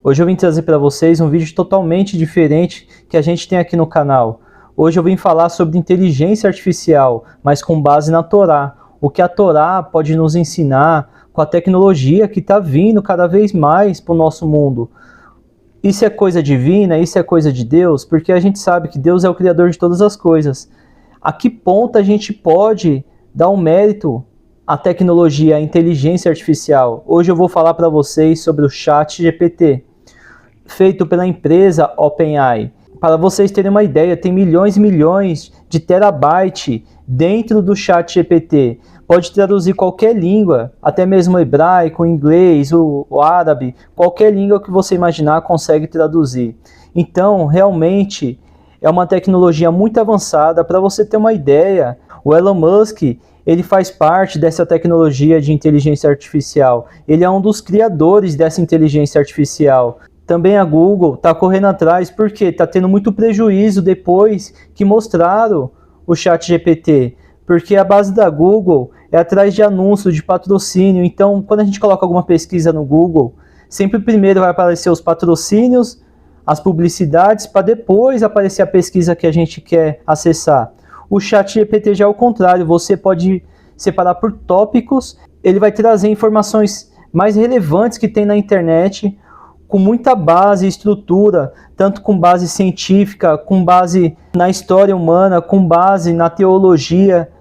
Hoje eu vim trazer para vocês um vídeo totalmente diferente que a gente tem aqui no canal. Hoje eu vim falar sobre inteligência artificial, mas com base na Torá. O que a Torá pode nos ensinar com a tecnologia que está vindo cada vez mais para o nosso mundo. Isso é coisa divina? Isso é coisa de Deus? Porque a gente sabe que Deus é o Criador de todas as coisas. A que ponto a gente pode dar um mérito à tecnologia, à inteligência artificial? Hoje eu vou falar para vocês sobre o ChatGPT, feito pela empresa OpenAI. Para vocês terem uma ideia, tem milhões e milhões de terabyte dentro do ChatGPT. Pode traduzir qualquer língua, até mesmo o hebraico, o inglês, o árabe, qualquer língua que você imaginar consegue traduzir. Então, realmente, é uma tecnologia muito avançada. Para você ter uma ideia, o Elon Musk, ele faz parte dessa tecnologia de inteligência artificial. Ele é um dos criadores dessa inteligência artificial. Também a Google está correndo atrás porque está tendo muito prejuízo depois que mostraram o ChatGPT. Porque a base da Google é atrás de anúncios, de patrocínio. Então, quando a gente coloca alguma pesquisa no Google, sempre primeiro vai aparecer os patrocínios, as publicidades, para depois aparecer a pesquisa que a gente quer acessar. O ChatGPT já é o contrário, você pode separar por tópicos, ele vai trazer informações mais relevantes que tem na internet, com muita base e estrutura, tanto com base científica, com base na história humana, com base na teologia,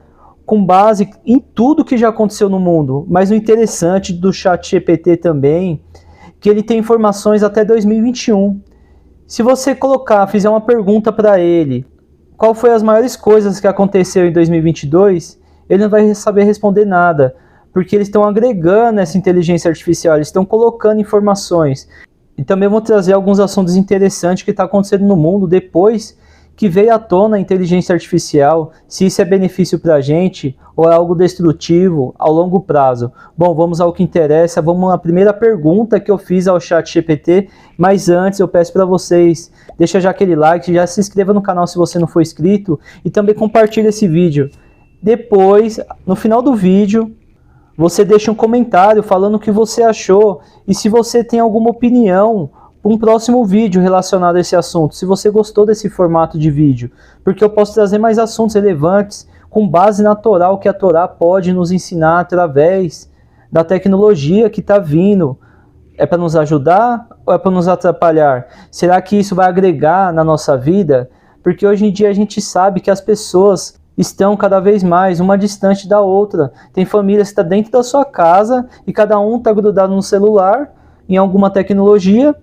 com base em tudo que já aconteceu no mundo. Mas o interessante do ChatGPT também, que ele tem informações até 2021. Se você fizer uma pergunta para ele, qual foi as maiores coisas que aconteceu em 2022, ele não vai saber responder nada, porque eles estão agregando essa inteligência artificial, eles estão colocando informações. E também vou trazer alguns assuntos interessantes que estão acontecendo no mundo depois que veio à tona a inteligência artificial, se isso é benefício para a gente ou é algo destrutivo ao longo prazo. Bom, vamos ao que interessa. Vamos à primeira pergunta que eu fiz ao ChatGPT, mas antes eu peço para vocês, deixa já aquele like, já se inscreva no canal se você não for inscrito e também compartilhe esse vídeo. Depois, no final do vídeo, você deixa um comentário falando o que você achou e se você tem alguma opinião para um próximo vídeo relacionado a esse assunto, se você gostou desse formato de vídeo, porque eu posso trazer mais assuntos relevantes com base na Torá, o que a Torá pode nos ensinar através da tecnologia que está vindo. É para nos ajudar ou é para nos atrapalhar? Será que isso vai agregar na nossa vida? Porque hoje em dia a gente sabe que as pessoas estão cada vez mais uma distante da outra. Tem famílias que estão dentro da sua casa e cada um está grudado no celular, em alguma tecnologia.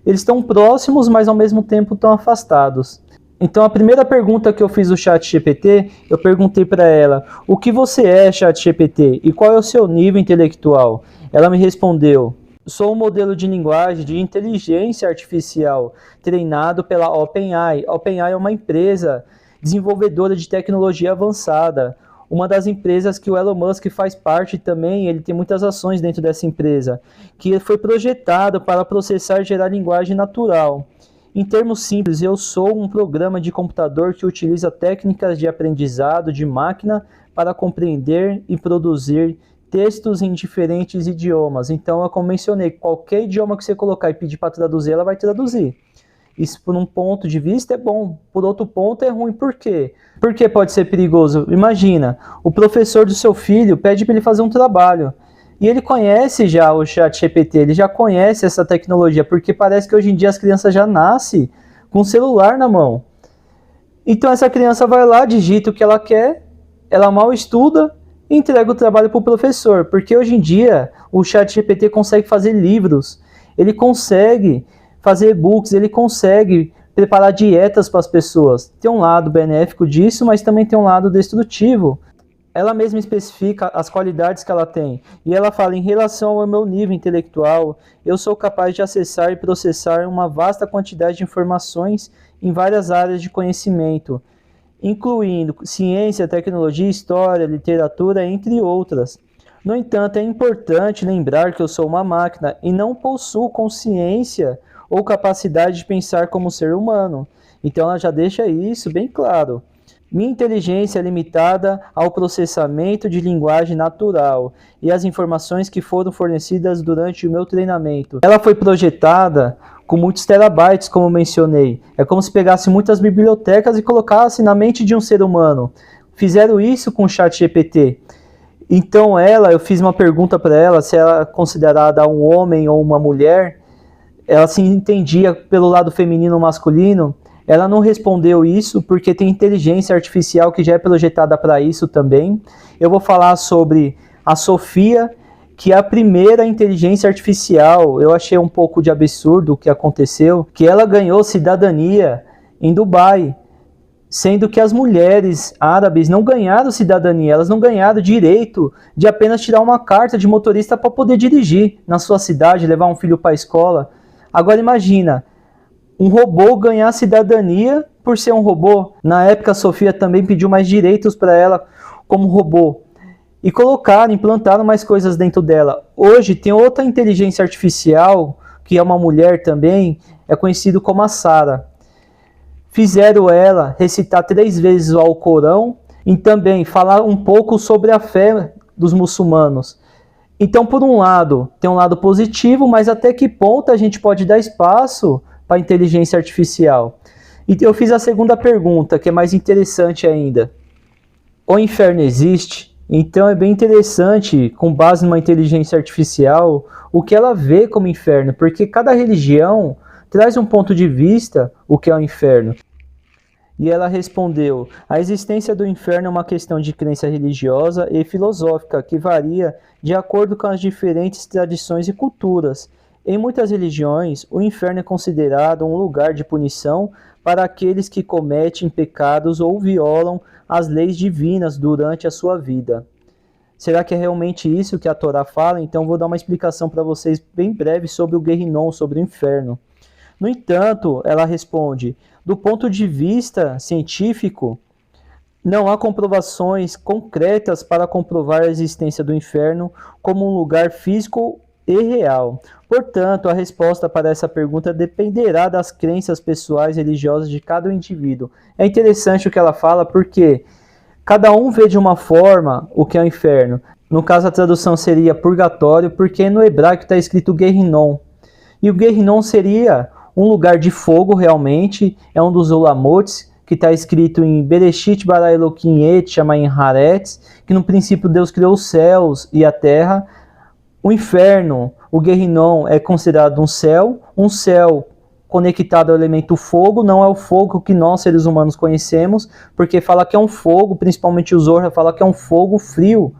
Eles estão próximos, mas ao mesmo tempo estão afastados. Então a primeira pergunta que eu fiz no ChatGPT, eu perguntei para ela: o que você é, ChatGPT? E qual é o seu nível intelectual? Ela me respondeu: sou um modelo de linguagem de inteligência artificial treinado pela OpenAI. A OpenAI é uma empresa desenvolvedora de tecnologia avançada, uma das empresas que o Elon Musk faz parte também. Ele tem muitas ações dentro dessa empresa, que foi projetada para processar e gerar linguagem natural. Em termos simples, eu sou um programa de computador que utiliza técnicas de aprendizado de máquina para compreender e produzir textos em diferentes idiomas. Então, como mencionei, qualquer idioma que você colocar e pedir para traduzir, ela vai traduzir. Isso, por um ponto de vista, é bom. Por outro ponto, é ruim. Por quê? Porque pode ser perigoso. Imagina, o professor do seu filho pede para ele fazer um trabalho. E ele conhece já o ChatGPT, ele já conhece essa tecnologia, porque parece que hoje em dia as crianças já nascem com o celular na mão. Então essa criança vai lá, digita o que ela quer, ela mal estuda e entrega o trabalho para o professor. Porque hoje em dia o ChatGPT consegue fazer livros, ele consegue fazer e-books, ele consegue preparar dietas para as pessoas. Tem um lado benéfico disso, mas também tem um lado destrutivo. Ela mesma especifica as qualidades que ela tem. E ela fala: em relação ao meu nível intelectual, eu sou capaz de acessar e processar uma vasta quantidade de informações em várias áreas de conhecimento, incluindo ciência, tecnologia, história, literatura, entre outras. No entanto, é importante lembrar que eu sou uma máquina e não possuo consciência ou capacidade de pensar como ser humano. Então ela já deixa isso bem claro. Minha inteligência é limitada ao processamento de linguagem natural e às informações que foram fornecidas durante o meu treinamento. Ela foi projetada com muitos terabytes, como mencionei. É como se pegasse muitas bibliotecas e colocasse na mente de um ser humano. Fizeram isso com o ChatGPT. Então eu fiz uma pergunta para ela, se ela é considerada um homem ou uma mulher. Ela se entendia pelo lado feminino ou masculino. Ela não respondeu isso porque tem inteligência artificial que já é projetada para isso também. Eu vou falar sobre a Sofia, que é a primeira inteligência artificial. Eu achei um pouco de absurdo o que aconteceu, que ela ganhou cidadania em Dubai, sendo que as mulheres árabes não ganharam cidadania, elas não ganharam direito de apenas tirar uma carta de motorista para poder dirigir na sua cidade, levar um filho para a escola. Agora imagina, um robô ganhar cidadania por ser um robô. Na época a Sofia também pediu mais direitos para ela como robô. E implantaram mais coisas dentro dela. Hoje tem outra inteligência artificial, que é uma mulher também, é conhecido como a Sara. Fizeram ela recitar 3 vezes o Alcorão e também falar um pouco sobre a fé dos muçulmanos. Então, por um lado, tem um lado positivo, mas até que ponto a gente pode dar espaço para a inteligência artificial? E eu fiz a segunda pergunta, que é mais interessante ainda. O inferno existe? Então é bem interessante, com base numa inteligência artificial, o que ela vê como inferno, porque cada religião traz um ponto de vista o que é o inferno. E ela respondeu: a existência do inferno é uma questão de crença religiosa e filosófica que varia de acordo com as diferentes tradições e culturas. Em muitas religiões, o inferno é considerado um lugar de punição para aqueles que cometem pecados ou violam as leis divinas durante a sua vida. Será que é realmente isso que a Torá fala? Então vou dar uma explicação para vocês bem breve sobre o Gehinnom, sobre o inferno. No entanto, ela responde: do ponto de vista científico, não há comprovações concretas para comprovar a existência do inferno como um lugar físico e real. Portanto, a resposta para essa pergunta dependerá das crenças pessoais e religiosas de cada indivíduo. É interessante o que ela fala porque cada um vê de uma forma o que é o inferno. No caso, a tradução seria purgatório, porque no hebraico está escrito Gehinnom. E o Gehinnom seria um lugar de fogo realmente, é um dos ulamotes, que está escrito em Bereshit bara Elokim et shamayim haaretz, que no princípio Deus criou os céus e a terra. O inferno, o Gehinnom, é considerado um céu conectado ao elemento fogo, não é o fogo que nós seres humanos conhecemos, porque fala que é um fogo, principalmente o Zohar fala que é um fogo frio,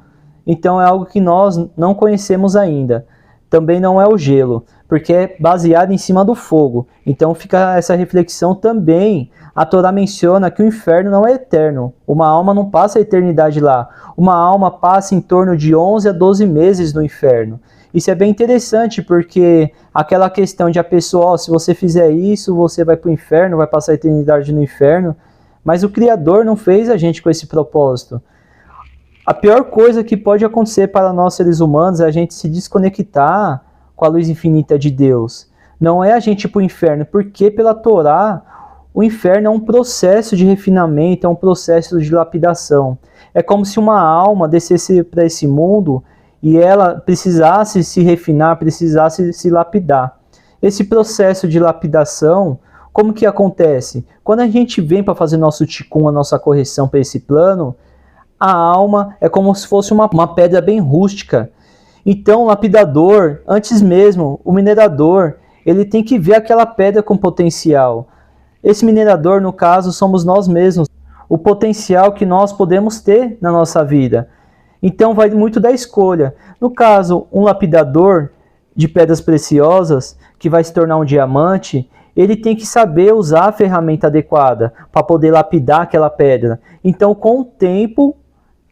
então é algo que nós não conhecemos ainda. Também não é o gelo, porque é baseado em cima do fogo. Então fica essa reflexão também. A Torá menciona que o inferno não é eterno. Uma alma não passa a eternidade lá. Uma alma passa em torno de 11 a 12 meses no inferno. Isso é bem interessante, porque aquela questão de a pessoa, se você fizer isso, você vai para o inferno, vai passar a eternidade no inferno. Mas o Criador não fez a gente com esse propósito. A pior coisa que pode acontecer para nós seres humanos é a gente se desconectar com a luz infinita de Deus. Não é a gente ir para o inferno, porque pela Torá, o inferno é um processo de refinamento, é um processo de lapidação. É como se uma alma descesse para esse mundo e ela precisasse se refinar, precisasse se lapidar. Esse processo de lapidação, como que acontece? Quando a gente vem para fazer nosso tikkun, a nossa correção para esse plano, a alma é como se fosse uma pedra bem rústica. Então o lapidador, antes mesmo, o minerador, ele tem que ver aquela pedra com potencial. Esse minerador, no caso, somos nós mesmos. O potencial que nós podemos ter na nossa vida. Então vai muito da escolha. No caso, um lapidador de pedras preciosas, que vai se tornar um diamante, ele tem que saber usar a ferramenta adequada para poder lapidar aquela pedra. Então, com o tempo,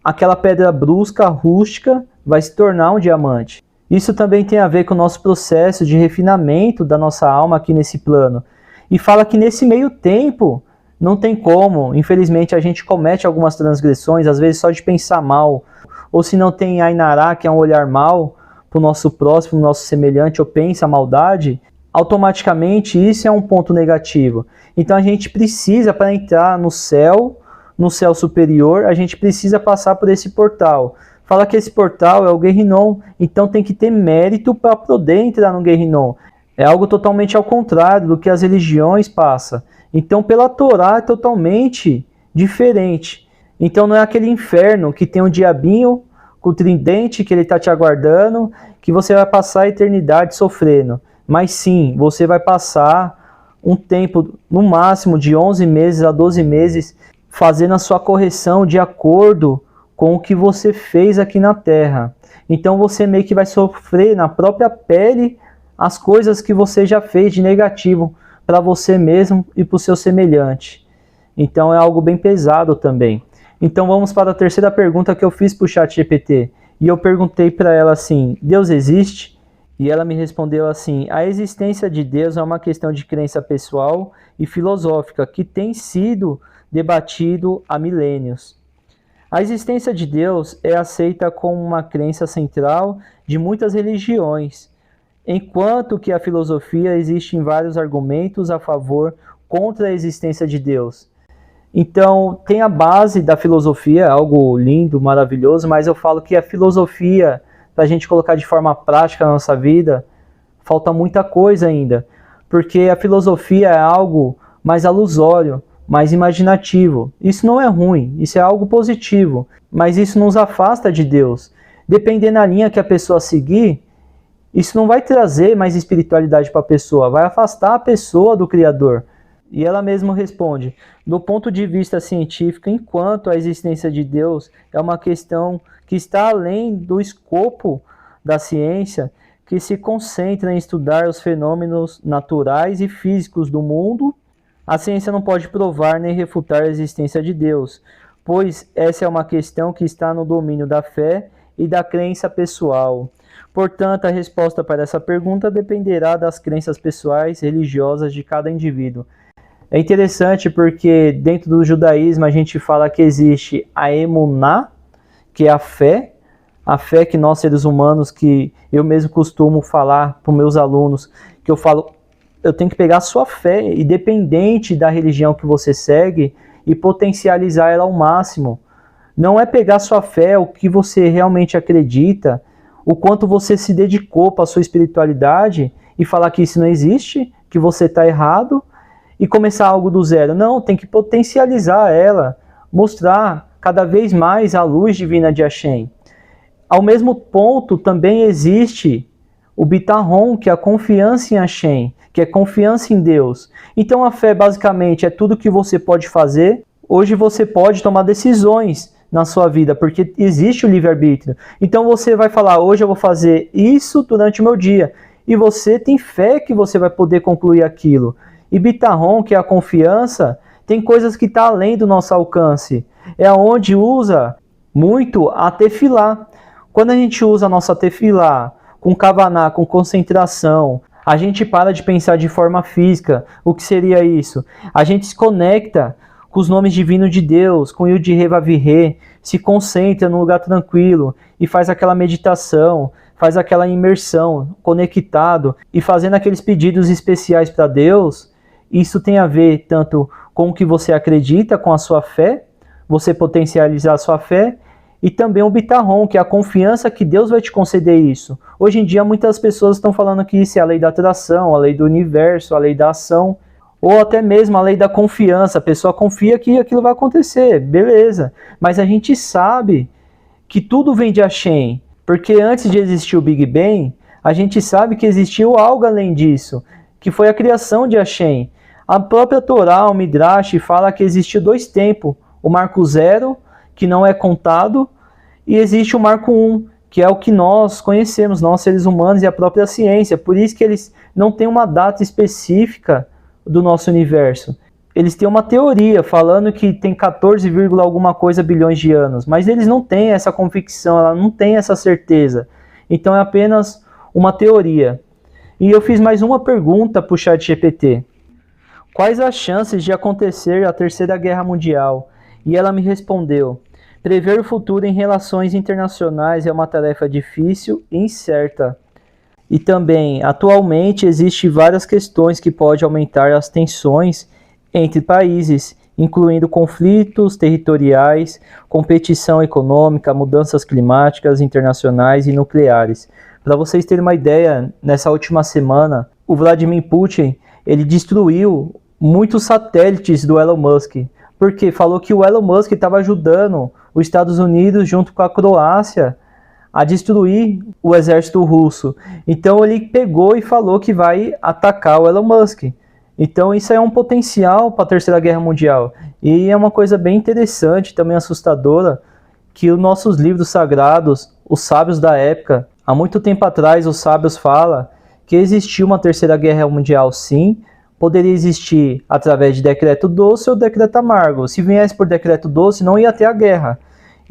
aquela pedra brusca, rústica, vai se tornar um diamante. Isso também tem a ver com o nosso processo de refinamento da nossa alma aqui nesse plano. E fala que nesse meio tempo, não tem como, infelizmente a gente comete algumas transgressões, às vezes só de pensar mal, ou se não tem Ainará, que é um olhar mal para o nosso próximo, o nosso semelhante, ou pensa a maldade, automaticamente isso é um ponto negativo. Então a gente precisa, para entrar no céu, no céu superior, a gente precisa passar por esse portal. Fala que esse portal é o Guerrinon, então tem que ter mérito para poder entrar no Guerrinon. É algo totalmente ao contrário do que as religiões passam. Então, pela Torá é totalmente diferente. Então, não é aquele inferno que tem um diabinho com o tridente que ele está te aguardando, que você vai passar a eternidade sofrendo. Mas sim, você vai passar um tempo, no máximo, de 11 meses a 12 meses, fazendo a sua correção de acordo com o que você fez aqui na Terra. Então, você meio que vai sofrer na própria pele as coisas que você já fez de negativo para você mesmo e para o seu semelhante. Então é algo bem pesado também. Então vamos para a terceira pergunta que eu fiz para o ChatGPT. E eu perguntei para ela assim, Deus existe? E ela me respondeu assim, a existência de Deus é uma questão de crença pessoal e filosófica que tem sido debatido há milênios. A existência de Deus é aceita como uma crença central de muitas religiões, enquanto que a filosofia existem vários argumentos a favor contra a existência de Deus. Então, tem a base da filosofia, algo lindo, maravilhoso, mas eu falo que a filosofia, para a gente colocar de forma prática na nossa vida, falta muita coisa ainda. Porque a filosofia é algo mais alusório, mais imaginativo. Isso não é ruim, isso é algo positivo, mas isso nos afasta de Deus. Dependendo da linha que a pessoa seguir, isso não vai trazer mais espiritualidade para a pessoa, vai afastar a pessoa do Criador. E ela mesma responde, do ponto de vista científico, enquanto a existência de Deus é uma questão que está além do escopo da ciência, que se concentra em estudar os fenômenos naturais e físicos do mundo, a ciência não pode provar nem refutar a existência de Deus, pois essa é uma questão que está no domínio da fé e da crença pessoal. Portanto, a resposta para essa pergunta dependerá das crenças pessoais religiosas de cada indivíduo. É interessante porque dentro do judaísmo a gente fala que existe a emuná, que é a fé que nós seres humanos, que eu mesmo costumo falar para os meus alunos, que eu falo, eu tenho que pegar a sua fé, independente da religião que você segue, e potencializar ela ao máximo. Não é pegar a sua fé, o que você realmente acredita, o quanto você se dedicou para a sua espiritualidade e falar que isso não existe, que você está errado e começar algo do zero. Não, tem que potencializar ela, mostrar cada vez mais a luz divina de Hashem. Ao mesmo ponto, também existe o Bitahon, que é a confiança em Hashem, que é confiança em Deus. Então a fé basicamente é tudo que você pode fazer. Hoje você pode tomar decisões na sua vida, porque existe o livre-arbítrio. Então você vai falar, hoje eu vou fazer isso durante o meu dia. E você tem fé que você vai poder concluir aquilo. E Bitahon, que é a confiança, tem coisas que estão além do nosso alcance. É onde usa muito a tefilá. Quando a gente usa a nossa tefilá com kavaná, com concentração, a gente para de pensar de forma física. O que seria isso? A gente se conecta com os nomes divinos de Deus, com Yud-He Vav-He, se concentra num lugar tranquilo e faz aquela meditação, faz aquela imersão, conectado e fazendo aqueles pedidos especiais para Deus. Isso tem a ver tanto com o que você acredita, com a sua fé, você potencializar a sua fé, e também o Bitahon, que é a confiança que Deus vai te conceder isso. Hoje em dia muitas pessoas estão falando que isso é a lei da atração, a lei do universo, a lei da ação, ou até mesmo a lei da confiança. A pessoa confia que aquilo vai acontecer, beleza. Mas a gente sabe que tudo vem de Hashem, porque antes de existir o Big Bang, a gente sabe que existiu algo além disso, que foi a criação de Hashem. A própria Torá, o Midrash, fala que existiu 2 tempos, o marco 0, que não é contado, e existe o marco 1, que é o que nós conhecemos, nós seres humanos e a própria ciência. Por isso que eles não têm uma data específica do nosso universo. Eles têm uma teoria falando que tem 14, alguma coisa bilhões de anos, mas eles não têm essa convicção, ela não tem essa certeza. Então é apenas uma teoria. E eu fiz mais uma pergunta para o ChatGPT. Quais as chances de acontecer a Terceira Guerra Mundial? E ela me respondeu: prever o futuro em relações internacionais é uma tarefa difícil e incerta. E também, atualmente, existem várias questões que podem aumentar as tensões entre países, incluindo conflitos territoriais, competição econômica, mudanças climáticas internacionais e nucleares. Para vocês terem uma ideia, nessa última semana, o Vladimir Putin ele destruiu muitos satélites do Elon Musk, porque falou que o Elon Musk estava ajudando os Estados Unidos junto com a Croácia a destruir o exército russo. Então ele pegou e falou que vai atacar o Elon Musk. Então isso é um potencial para a Terceira Guerra Mundial. E é uma coisa bem interessante, também assustadora, que os nossos livros sagrados, os sábios da época, há muito tempo atrás os sábios falam que existiu uma Terceira Guerra Mundial sim, poderia existir através de decreto doce ou decreto amargo. Se viesse por decreto doce, não ia ter a guerra.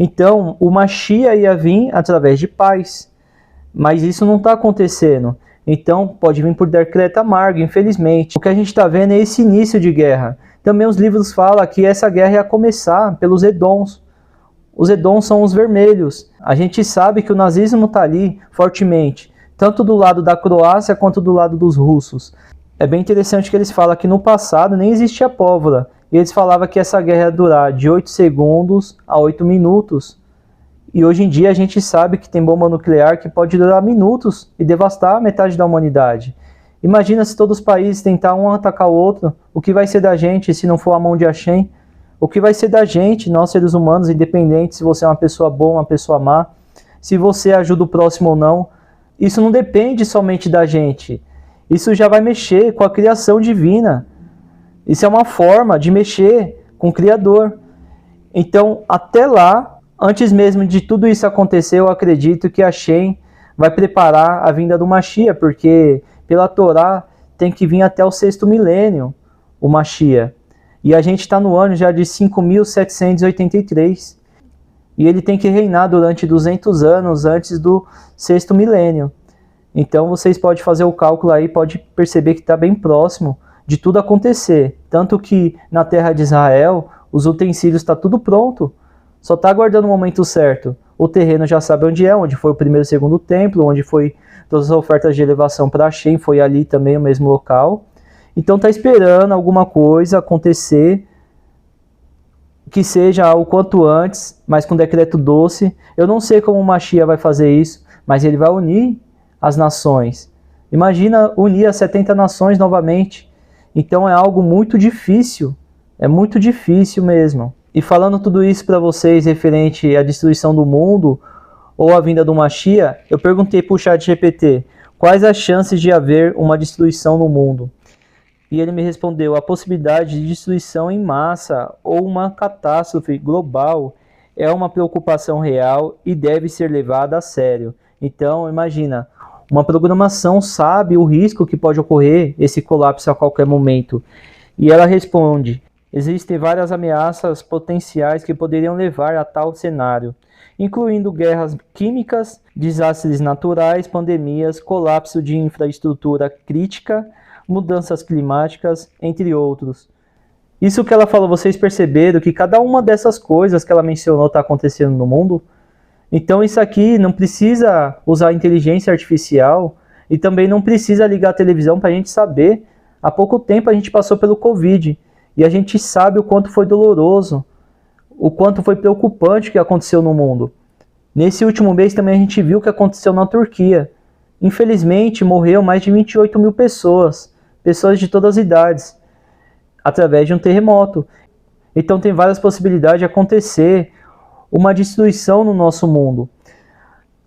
Então, o Mashiach ia vir através de paz. Mas isso não está acontecendo. Então, pode vir por decreto amargo, infelizmente. O que a gente está vendo é esse início de guerra. Também os livros falam que essa guerra ia começar pelos Edoms. Os Edoms são os vermelhos. A gente sabe que o nazismo está ali fortemente, tanto do lado da Croácia quanto do lado dos russos. É bem interessante que eles falam que no passado nem existia pólvora. E eles falavam que essa guerra ia durar de 8 segundos a 8 minutos. E hoje em dia a gente sabe que tem bomba nuclear que pode durar minutos e devastar metade da humanidade. Imagina se todos os países tentarem um atacar o outro, o que vai ser da gente se não for a mão de Hashem? O que vai ser da gente, nós seres humanos, independente se você é uma pessoa boa ou uma pessoa má, se você ajuda o próximo ou não. Isso não depende somente da gente. Isso já vai mexer com a criação divina. Isso é uma forma de mexer com o Criador. Então, até lá, antes mesmo de tudo isso acontecer, eu acredito que Hashem vai preparar a vinda do Mashiach, porque pela Torá tem que vir até o 6º milênio, o Mashiach. E a gente está no ano já de 5.783. E ele tem que reinar durante 200 anos antes do 6º milênio. Então vocês podem fazer o cálculo aí, pode perceber que está bem próximo de tudo acontecer. Tanto que na terra de Israel, os utensílios estão tudo pronto. Só está aguardando o momento certo. O terreno já sabe onde é, onde foi o primeiro e o segundo templo, onde foi todas as ofertas de elevação para Hashem, foi ali também o mesmo local. Então está esperando alguma coisa acontecer, que seja o quanto antes, mas com decreto doce. Eu não sei como o Mashiach vai fazer isso, mas ele vai unir as nações. Imagina unir as 70 nações novamente. Então é algo muito difícil. É muito difícil mesmo. E falando tudo isso para vocês referente à destruição do mundo ou à vinda do Mashiach, eu perguntei para o ChatGPT quais as chances de haver uma destruição no mundo. E ele me respondeu: a possibilidade de destruição em massa ou uma catástrofe global é uma preocupação real e deve ser levada a sério. Então, imagina, uma programação sabe o risco que pode ocorrer esse colapso a qualquer momento. E ela responde: existem várias ameaças potenciais que poderiam levar a tal cenário, incluindo guerras químicas, desastres naturais, pandemias, colapso de infraestrutura crítica, mudanças climáticas, entre outros. Isso que ela falou, vocês perceberam que cada uma dessas coisas que ela mencionou está acontecendo no mundo? Então isso aqui não precisa usar inteligência artificial e também não precisa ligar a televisão para a gente saber. Há pouco tempo a gente passou pelo Covid e a gente sabe o quanto foi doloroso, o quanto foi preocupante o que aconteceu no mundo. Nesse último mês também a gente viu o que aconteceu na Turquia. Infelizmente morreu mais de 28 mil pessoas, pessoas de todas as idades, através de um terremoto. Então tem várias possibilidades de acontecer uma destruição no nosso mundo.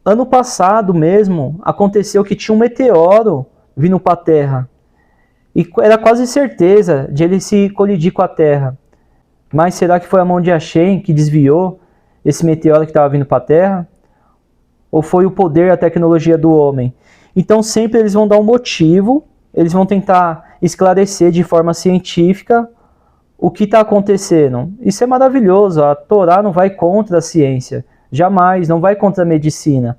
Ano passado mesmo, aconteceu que tinha um meteoro vindo para a Terra. E era quase certeza de ele se colidir com a Terra. Mas será que foi a mão de Hashem que desviou esse meteoro que estava vindo para a Terra? Ou foi o poder e a tecnologia do homem? Então sempre eles vão dar um motivo, eles vão tentar esclarecer de forma científica o que está acontecendo. Isso é maravilhoso. A Torá não vai contra a ciência. Jamais, não vai contra a medicina.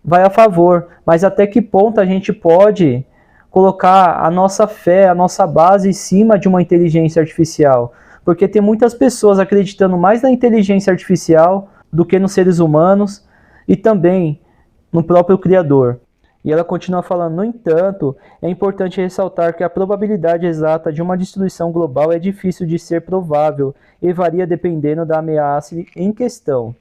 Vai a favor. Mas até que ponto a gente pode colocar a nossa fé, a nossa base em cima de uma inteligência artificial? Porque tem muitas pessoas acreditando mais na inteligência artificial do que nos seres humanos e também no próprio Criador. E ela continua falando, no entanto, é importante ressaltar que a probabilidade exata de uma destruição global é difícil de ser provável e varia dependendo da ameaça em questão.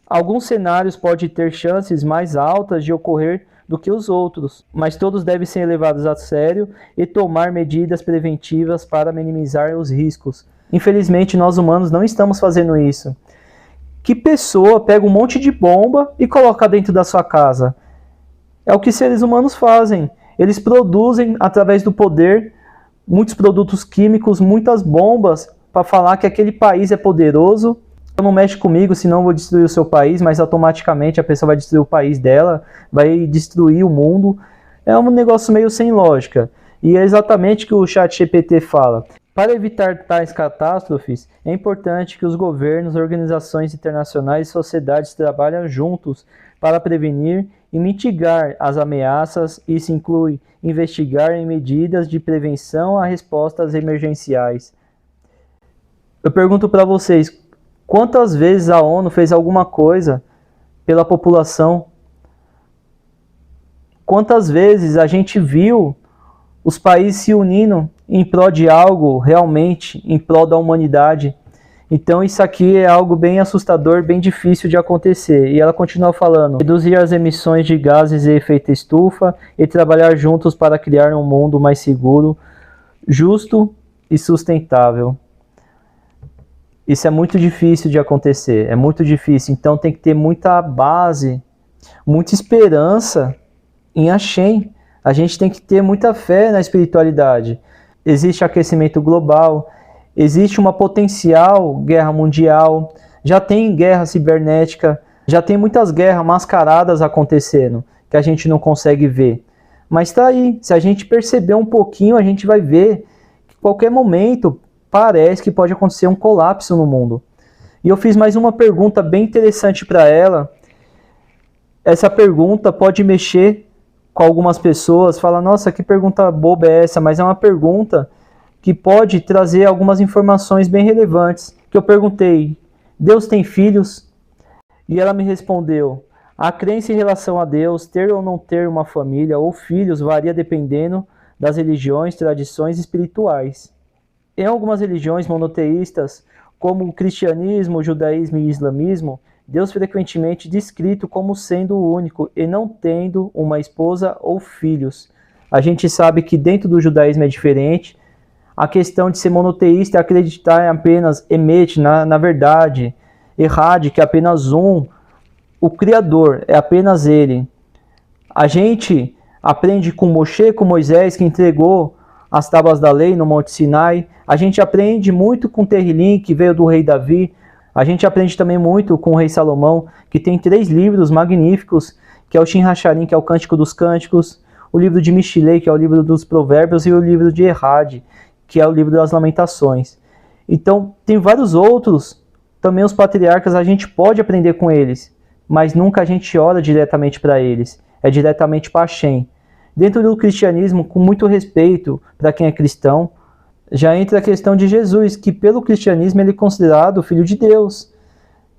Alguns cenários podem ter chances mais altas de ocorrer do que os outros, mas todos devem ser levados a sério e tomar medidas preventivas para minimizar os riscos. Infelizmente, nós humanos não estamos fazendo isso. Que pessoa pega um monte de bomba e coloca dentro da sua casa? É o que seres humanos fazem. Eles produzem, através do poder, muitos produtos químicos, muitas bombas, para falar que aquele país é poderoso. Não mexe comigo, senão eu vou destruir o seu país, mas automaticamente a pessoa vai destruir o país dela, vai destruir o mundo. É um negócio meio sem lógica. E é exatamente o que o ChatGPT fala. Para evitar tais catástrofes, é importante que os governos, organizações internacionais e sociedades trabalhem juntos para prevenir e mitigar as ameaças. Isso inclui investigar em medidas de prevenção a respostas emergenciais. Eu pergunto para vocês, quantas vezes a ONU fez alguma coisa pela população? Quantas vezes a gente viu os países se unindo em prol de algo realmente, em prol da humanidade? Então isso aqui é algo bem assustador, bem difícil de acontecer. E ela continua falando, reduzir as emissões de gases de efeito estufa e trabalhar juntos para criar um mundo mais seguro, justo e sustentável. Isso é muito difícil de acontecer, é muito difícil. Então tem que ter muita base, muita esperança em Hashem. A gente tem que ter muita fé na espiritualidade. Existe aquecimento global, existe uma potencial guerra mundial, já tem guerra cibernética, já tem muitas guerras mascaradas acontecendo, que a gente não consegue ver. Mas está aí, se a gente perceber um pouquinho, a gente vai ver que a qualquer momento parece que pode acontecer um colapso no mundo. E eu fiz mais uma pergunta bem interessante para ela. Essa pergunta pode mexer com algumas pessoas, fala, nossa, que pergunta boba é essa? Mas é uma pergunta que pode trazer algumas informações bem relevantes. Que eu perguntei, Deus tem filhos? E ela me respondeu, a crença em relação a Deus, ter ou não ter uma família ou filhos, varia dependendo das religiões, tradições espirituais. Em algumas religiões monoteístas, como o cristianismo, o judaísmo e o islamismo, Deus frequentemente é descrito como sendo o único e não tendo uma esposa ou filhos. A gente sabe que dentro do judaísmo é diferente. A questão de ser monoteísta é acreditar em apenas Emet, na verdade, Errad, que é apenas um, o Criador, é apenas Ele. A gente aprende com Moshe, com Moisés, que entregou as tábuas da lei no Monte Sinai. A gente aprende muito com Terrilim, que veio do rei Davi. A gente aprende também muito com o rei Salomão, que tem 3 livros magníficos, que é o Shin Hasharim, que é o Cântico dos Cânticos, o livro de Mishlei, que é o livro dos Provérbios, e o livro de Errad, que é o livro das Lamentações. Então, tem vários outros, também os patriarcas, a gente pode aprender com eles, mas nunca a gente ora diretamente para eles, é diretamente para Hashem. Dentro do cristianismo, com muito respeito para quem é cristão, já entra a questão de Jesus, que pelo cristianismo ele é considerado filho de Deus.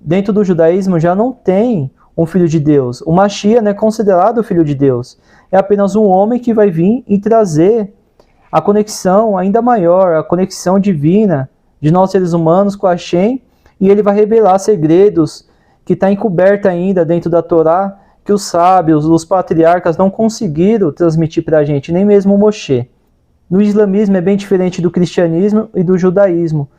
Dentro do judaísmo já não tem um filho de Deus. O Mashiach não é considerado filho de Deus. É apenas um homem que vai vir e trazer a conexão ainda maior, a conexão divina de nós seres humanos com Hashem, e ele vai revelar segredos que está encoberto ainda dentro da Torá, que os sábios, os patriarcas não conseguiram transmitir para a gente, nem mesmo o Moshe. No islamismo é bem diferente do cristianismo e do judaísmo.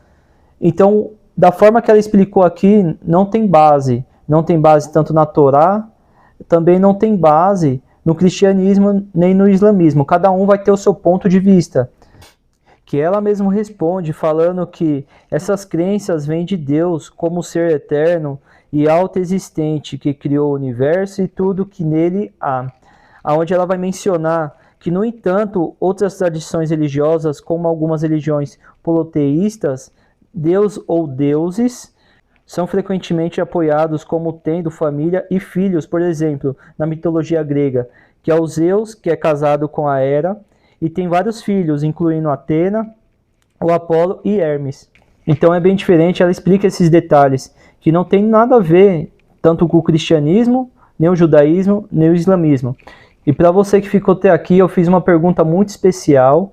Então, da forma que ela explicou aqui, não tem base. Não tem base tanto na Torá, também não tem base no cristianismo nem no islamismo. Cada um vai ter o seu ponto de vista. Que ela mesma responde falando que essas crenças vêm de Deus como ser eterno e autoexistente que criou o universo e tudo que nele há. Aonde ela vai mencionar que, no entanto, outras tradições religiosas, como algumas religiões poloteístas, Deus ou deuses, são frequentemente apoiados como tendo família e filhos, por exemplo, na mitologia grega, que é o Zeus, que é casado com a Hera, e tem vários filhos, incluindo Atena, o Apolo e Hermes. Então é bem diferente, ela explica esses detalhes, que não tem nada a ver tanto com o cristianismo, nem o judaísmo, nem o islamismo. E para você que ficou até aqui, eu fiz uma pergunta muito especial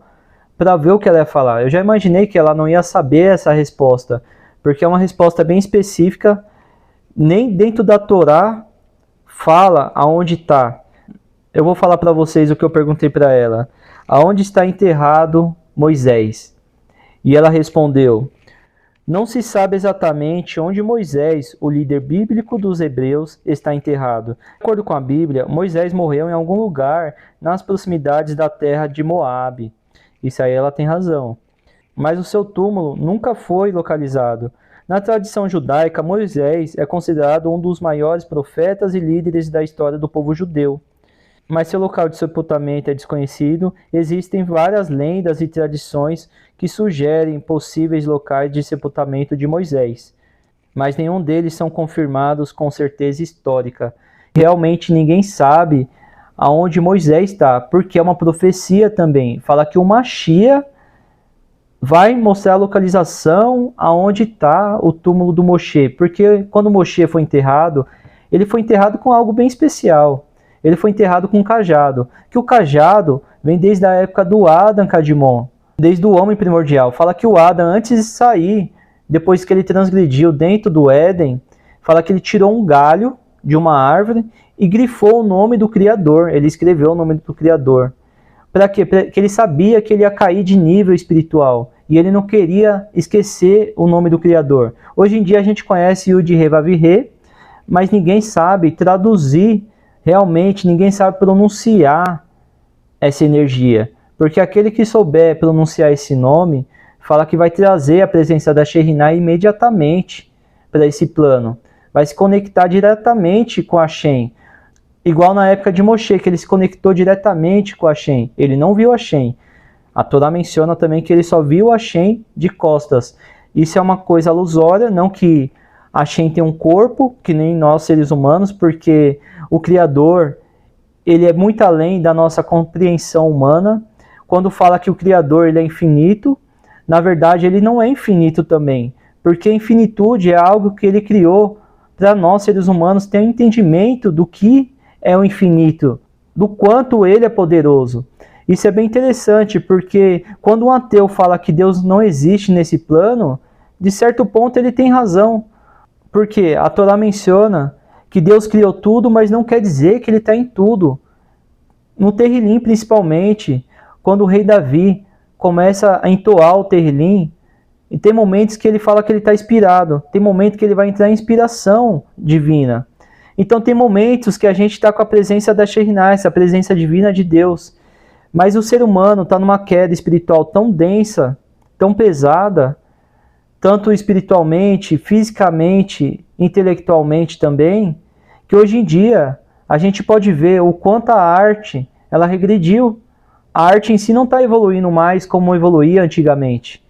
para ver o que ela ia falar. Eu já imaginei que ela não ia saber essa resposta, porque é uma resposta bem específica, nem dentro da Torá fala aonde está. Eu vou falar para vocês o que eu perguntei para ela. Aonde está enterrado Moisés? E ela respondeu: não se sabe exatamente onde Moisés, o líder bíblico dos hebreus, está enterrado. De acordo com a Bíblia, Moisés morreu em algum lugar nas proximidades da terra de Moabe. Isso aí ela tem razão. Mas o seu túmulo nunca foi localizado. Na tradição judaica, Moisés é considerado um dos maiores profetas e líderes da história do povo judeu. Mas seu local de sepultamento é desconhecido. Existem várias lendas e tradições que sugerem possíveis locais de sepultamento de Moisés, mas nenhum deles são confirmados com certeza histórica. Realmente ninguém sabe aonde Moisés está, porque é uma profecia também. Fala que o Mashiach vai mostrar a localização aonde está o túmulo do Moshe, porque quando o Moshe foi enterrado, ele foi enterrado com algo bem especial. Ele foi enterrado com um cajado, que o cajado vem desde a época do Adam Kadmon, desde o homem primordial. Fala que o Adam, antes de sair, depois que ele transgrediu dentro do Éden, fala que ele tirou um galho de uma árvore e grifou o nome do Criador. Ele escreveu o nome do Criador. Para quê? Porque ele sabia que ele ia cair de nível espiritual e ele não queria esquecer o nome do Criador. Hoje em dia a gente conhece o de Revavirê, mas ninguém sabe traduzir realmente, ninguém sabe pronunciar essa energia. Porque aquele que souber pronunciar esse nome, fala que vai trazer a presença da Shekhinah imediatamente para esse plano. Vai se conectar diretamente com a Hashem. Igual na época de Moshe, que ele se conectou diretamente com a Hashem. Ele não viu a Hashem. A Torá menciona também que ele só viu a Hashem de costas. Isso é uma coisa ilusória, não que a Hashem tem um corpo, que nem nós seres humanos, porque o Criador, ele é muito além da nossa compreensão humana. Quando fala que o Criador ele é infinito, na verdade ele não é infinito também, porque a infinitude é algo que ele criou para nós seres humanos ter um entendimento do que é o infinito, do quanto ele é poderoso. Isso é bem interessante, porque quando um ateu fala que Deus não existe nesse plano, de certo ponto ele tem razão, porque a Torá menciona que Deus criou tudo, mas não quer dizer que ele está em tudo. No Terrilim, principalmente, quando o rei Davi começa a entoar o Terrilim, e tem momentos que ele fala que ele está inspirado, tem momentos que ele vai entrar em inspiração divina. Então tem momentos que a gente está com a presença da Shekhinah, essa presença divina de Deus. Mas o ser humano está numa queda espiritual tão densa, tão pesada, tanto espiritualmente, fisicamente, intelectualmente também, que hoje em dia a gente pode ver o quanto a arte ela regrediu. A arte em si não está evoluindo mais como evoluía antigamente.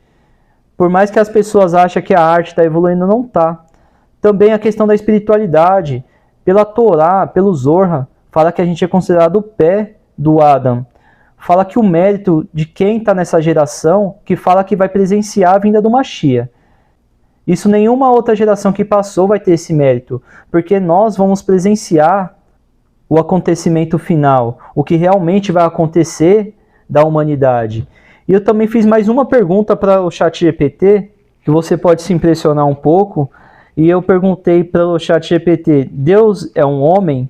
Por mais que as pessoas achem que a arte está evoluindo, não está. Também a questão da espiritualidade. Pela Torá, pelo Zohar, fala que a gente é considerado o pé do Adam. Fala que o mérito de quem está nessa geração, que fala que vai presenciar a vinda do Mashiach. Isso nenhuma outra geração que passou vai ter esse mérito, porque nós vamos presenciar o acontecimento final, o que realmente vai acontecer da humanidade. E eu também fiz mais uma pergunta para o ChatGPT, que você pode se impressionar um pouco, e eu perguntei para o ChatGPT, Deus é um homem?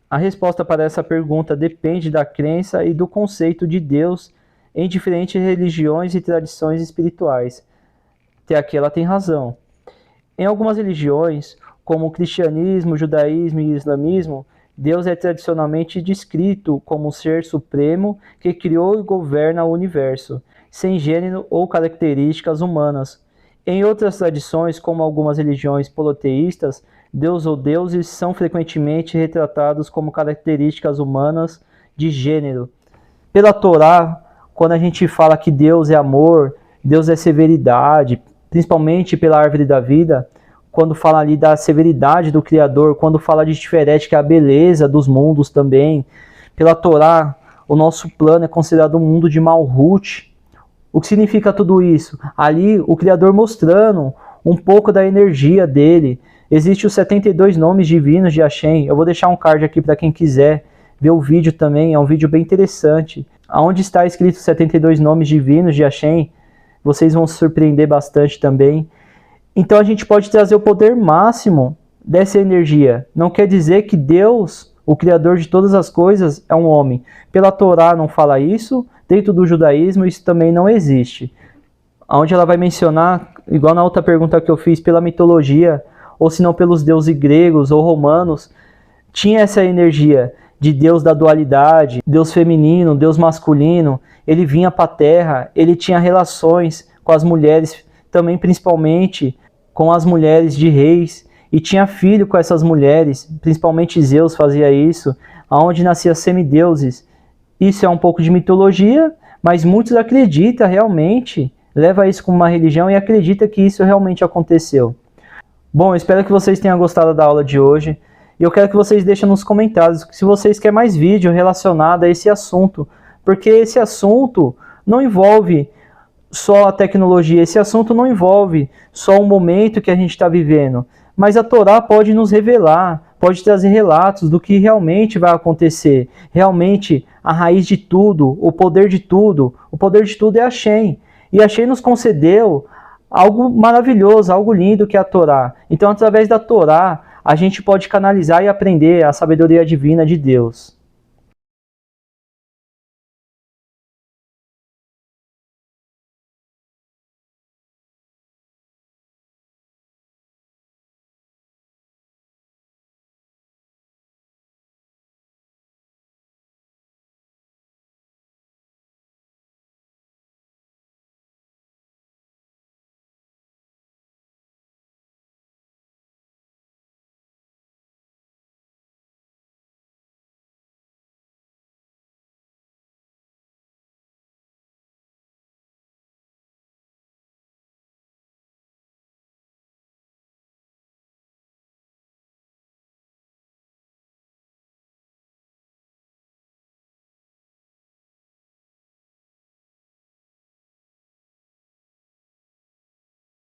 A resposta para essa pergunta depende da crença e do conceito de Deus em diferentes religiões e tradições espirituais. Até aqui ela tem razão. Em algumas religiões, como o cristianismo, o judaísmo e o islamismo, Deus é tradicionalmente descrito como um ser supremo que criou e governa o universo, sem gênero ou características humanas. Em outras tradições, como algumas religiões politeístas, Deus ou deuses são frequentemente retratados como características humanas de gênero. Pela Torá, quando a gente fala que Deus é amor, Deus é severidade, principalmente pela árvore da vida, quando fala ali da severidade do Criador, quando fala de Tiferet, que é a beleza dos mundos também. Pela Torá, o nosso plano é considerado um mundo de Malhut. O que significa tudo isso? Ali, o Criador mostrando um pouco da energia dele. Existem os 72 nomes divinos de Hashem. Eu vou deixar um card aqui para quem quiser ver o vídeo também, é um vídeo bem interessante. Onde está escrito 72 nomes divinos de Hashem, vocês vão se surpreender bastante também. Então a gente pode trazer o poder máximo dessa energia. Não quer dizer que Deus, o Criador de todas as coisas, é um homem. Pela Torá não fala isso, dentro do judaísmo isso também não existe. Onde ela vai mencionar, igual na outra pergunta que eu fiz, pela mitologia, ou se não pelos deuses gregos ou romanos, tinha essa energia de Deus da dualidade, Deus feminino, Deus masculino, ele vinha para a Terra, ele tinha relações com as mulheres, também principalmente com as mulheres de reis, e tinha filho com essas mulheres, principalmente Zeus fazia isso, onde nascia semideuses. Isso é um pouco de mitologia, mas muitos acreditam realmente, leva isso como uma religião e acredita que isso realmente aconteceu. Bom, eu espero que vocês tenham gostado da aula de hoje. E eu quero que vocês deixem nos comentários se vocês querem mais vídeo relacionado a esse assunto. Porque esse assunto não envolve só a tecnologia, esse assunto não envolve só o momento que a gente está vivendo. Mas a Torá pode nos revelar, pode trazer relatos do que realmente vai acontecer. Realmente a raiz de tudo, o poder de tudo é Hashem. E Hashem nos concedeu algo maravilhoso, algo lindo que é a Torá. Então, através da Torá, a gente pode canalizar e aprender a sabedoria divina de Deus.